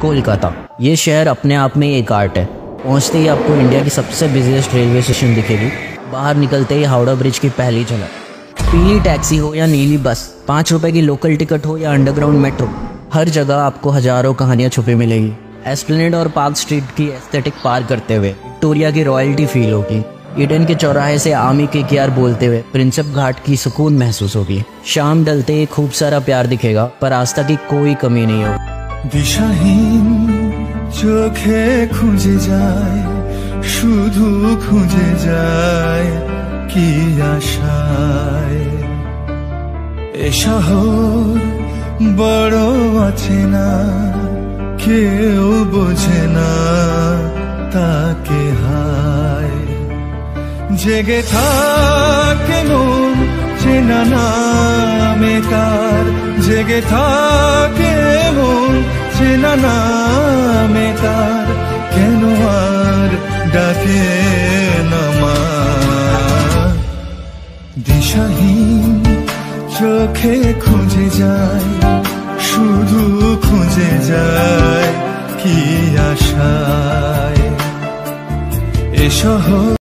कोलकाता। ये शहर अपने आप में एक आर्ट है। पहुंचते ही आपको इंडिया की सबसे बिजिएस्ट रेलवे स्टेशन दिखेगी। बाहर निकलते ही हावड़ा ब्रिज की पहली झलक। पीली टैक्सी हो या नीली बस, 5 रुपए की लोकल टिकट हो या अंडरग्राउंड मेट्रो, हर जगह आपको हजारों कहानियां छुपी मिलेगी। एस्प्लेनेड और पार्क स्ट्रीट की एस्थेटिक पार करते हुए विक्टोरिया की रॉयल्टी फील होगी। ईडन के चौराहे से आमी के कियार बोलते हुए प्रिंसेप घाट की सुकून महसूस होगी। शाम ढलते ही खूब सारा प्यार दिखेगा, पर आस्था की कोई कमी नहीं होगी। दिशाहीन চোখে খুঁজে যায়, শুধু খুঁজে যায় কি আশায়। এ শহর বড় অচেনা, কেউ বোঝে না তাকে হায়। জেগে থাকে মন চেনা নামে তার, জেগে থাকে মন চেনা নামে তার, কেন আর ডাকে না মা। দিশাহীন চোখে খুঁজে যায়, শুধু খুঁজে যায় কি আশায়। এ শহর